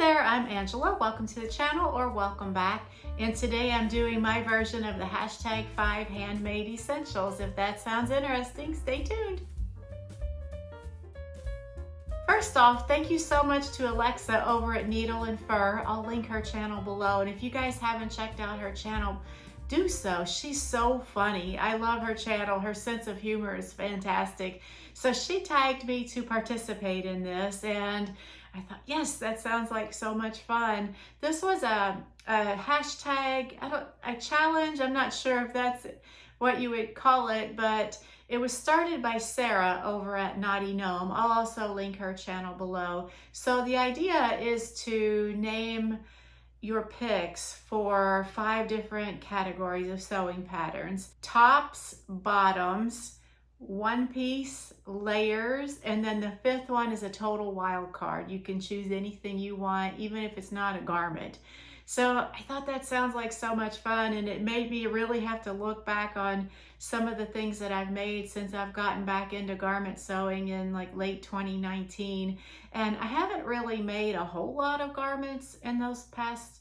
there, I'm Angela. Welcome to the channel or welcome back. And today I'm doing my version of the hashtag 5 handmade essentials. If that sounds interesting, stay tuned. First off, thank you so much to Alexa over at Needle and Fur. I'll link her channel below. And if you guys haven't checked out her channel, do so. She's so funny. I love her channel. Her sense of humor is fantastic. So she tagged me to participate in this, and I thought, yes, that sounds like so much fun. This was a hashtag, a challenge. I'm not sure if that's what you would call it, but it was started by Sarah over at Naughty Gnome. I'll also link her channel below. So the idea is to name your picks for 5 different categories of sewing patterns: tops, bottoms, one piece, layers, and then the 5th one is a total wild card. You can choose anything you want, even if it's not a garment. So I thought that sounds like so much fun, and it made me really have to look back on some of the things that I've made since I've gotten back into garment sewing in like late 2019. And I haven't really made a whole lot of garments in those past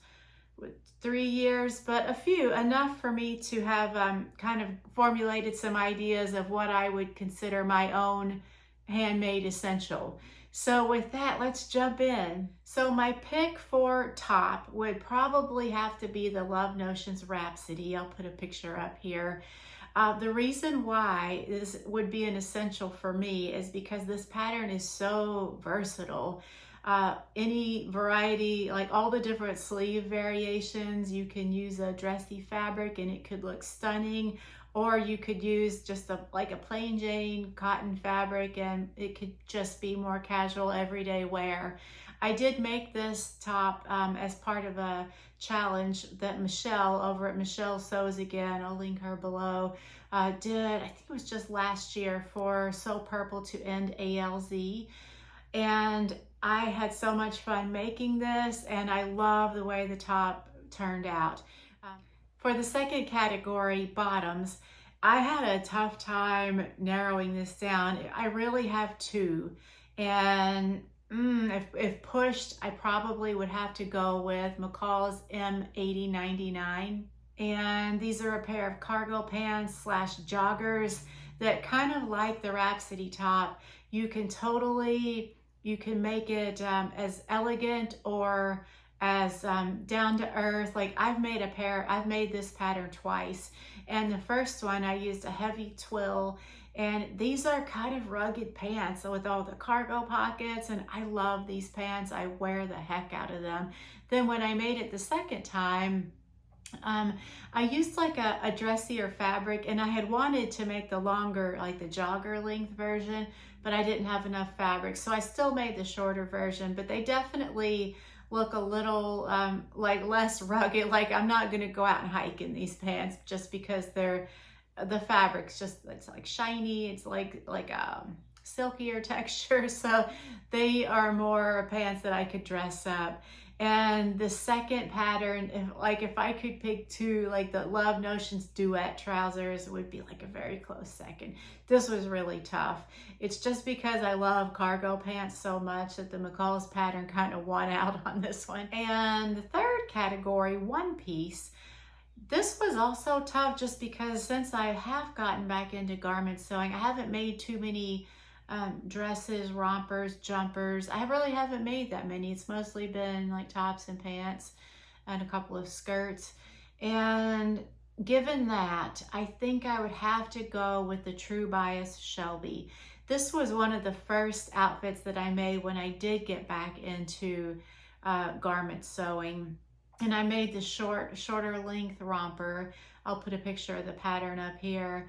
3 years, but a few, enough for me to have kind of formulated some ideas of what I would consider my own handmade essential. So with that, let's jump in. So my pick for top would probably have to be the Love Notions Rhapsody. I'll put a picture up here. The reason why this would be an essential for me is because this pattern is so versatile. Any variety, like all the different sleeve variations, you can use a dressy fabric and it could look stunning, or you could use just like a plain Jane cotton fabric and it could just be more casual everyday wear. I did make this top as part of a challenge that Michelle over at Michelle Sews Again, I'll link her below, did, I think it was just last year, for Sew Purple to End ALZ. And I had so much fun making this, and I love the way the top turned out. For the second category, bottoms, I had a tough time narrowing this down. I really have 2, and if pushed, I probably would have to go with McCall's M8099. And these are a pair of cargo pants / joggers that, kind of like the Rhapsody top, you can make it as elegant or as down to earth. Like I've made this pattern twice, and the first one I used a heavy twill, and these are kind of rugged pants with all the cargo pockets, and I love these pants. I wear the heck out of them. Then when I made it the second time, I used like a dressier fabric, and I had wanted to make the longer, like the jogger length version, but I didn't have enough fabric. So I still made the shorter version, but they definitely look a little like less rugged. Like I'm not gonna go out and hike in these pants just because the fabric's just, it's like shiny, it's like silkier texture. So they are more pants that I could dress up. And the second pattern, if I could pick 2, like the Love Notions duet trousers would be like a very close second. This was really tough. It's just because I love cargo pants so much that the McCall's pattern kind of won out on this one. And the third category, one piece, this was also tough just because since I have gotten back into garment sewing, I haven't made too many dresses, rompers, jumpers. I really haven't made that many. It's mostly been like tops and pants and a couple of skirts. And given that, I think I would have to go with the True Bias Shelby. This was one of the first outfits that I made when I did get back into garment sewing. And I made the shorter length romper. I'll put a picture of the pattern up here.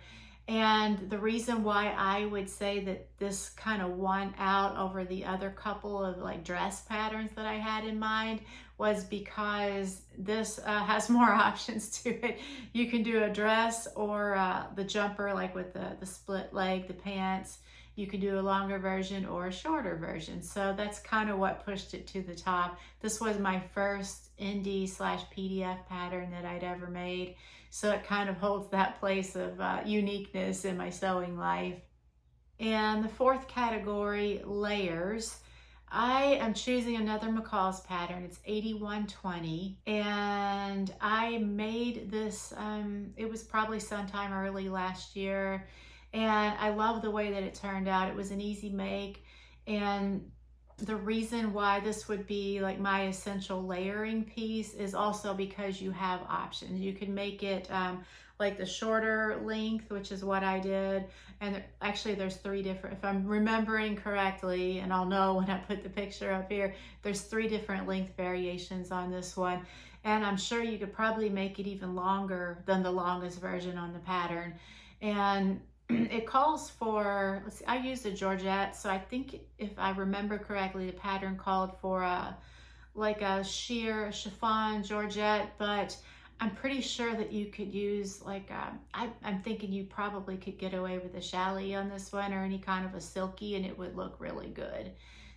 And the reason why I would say that this kind of won out over the other couple of like dress patterns that I had in mind was because this has more options to it. You can do a dress or the jumper, like with the split leg, the pants. You can do a longer version or a shorter version. So that's kind of what pushed it to the top. This was my first indie / PDF pattern that I'd ever made. So it kind of holds that place of uniqueness in my sewing life. And the fourth category, layers. I am choosing another McCall's pattern. It's 8120, and I made this, it was probably sometime early last year, and I love the way that it turned out. It was an easy make, and the reason why this would be like my essential layering piece is also because you have options. You can make it like the shorter length, which is what I did. And actually there's 3 different, if I'm remembering correctly, and I'll know when I put the picture up here, there's 3 different length variations on this one. And I'm sure you could probably make it even longer than the longest version on the pattern. And it calls for, let's see, I used a Georgette, so I think if I remember correctly, the pattern called for like a sheer chiffon Georgette, but I'm pretty sure that you could use like, I'm thinking you probably could get away with a challis on this one, or any kind of a silky, and it would look really good.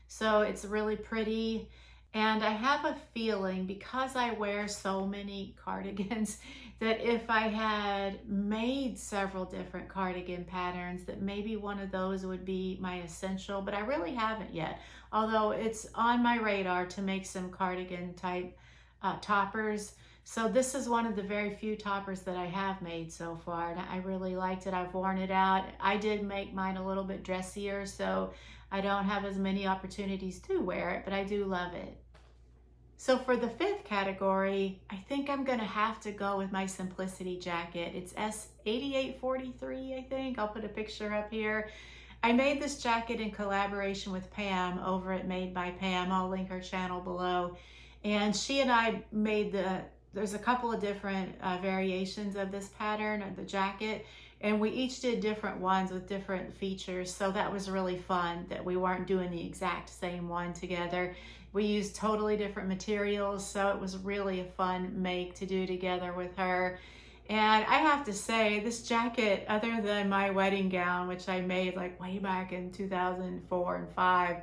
So it's really pretty. And I have a feeling, because I wear so many cardigans, that if I had made several different cardigan patterns, that maybe one of those would be my essential, but I really haven't yet. Although it's on my radar to make some cardigan type toppers. So this is one of the very few toppers that I have made so far, and I really liked it. I've worn it out. I did make mine a little bit dressier, so I don't have as many opportunities to wear it, but I do love it. So for the 5th category, I think I'm gonna have to go with my Simplicity jacket. It's S8843, I think. I'll put a picture up here. I made this jacket in collaboration with Pam over at Made by Pam. I'll link her channel below. And she and I made there's a couple of different variations of this pattern of the jacket, and we each did different ones with different features. So that was really fun that we weren't doing the exact same one together. We used totally different materials, so it was really a fun make to do together with her. And I have to say, this jacket, other than my wedding gown, which I made like way back in 2004 and 5,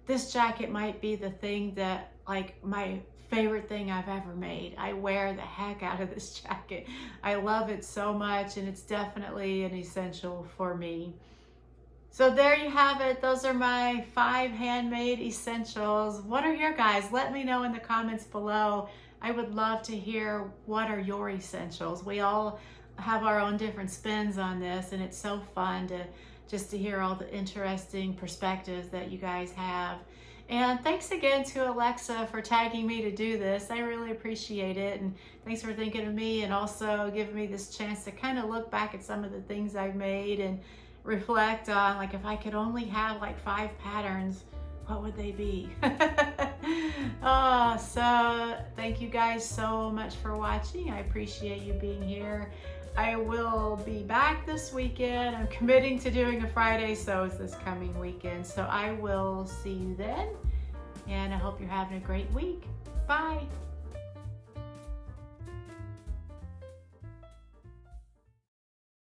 this jacket might be the thing that, like, my favorite thing I've ever made. I wear the heck out of this jacket. I love it so much, and it's definitely an essential for me. So there you have it. Those are my 5 handmade essentials. What are your guys? Let me know in the comments below. I would love to hear, what are your essentials? We all have our own different spins on this, and it's so fun to hear all the interesting perspectives that you guys have. And thanks again to Alexa for tagging me to do this. I really appreciate it. And thanks for thinking of me, and also giving me this chance to kind of look back at some of the things I've made and reflect on, like, if I could only have like 5 patterns, what would they be? Oh, so thank you guys so much for watching. I appreciate you being here. I will be back this weekend. I'm committing to doing a Friday sews this coming weekend. So I will see you then, and I hope you're having a great week. Bye.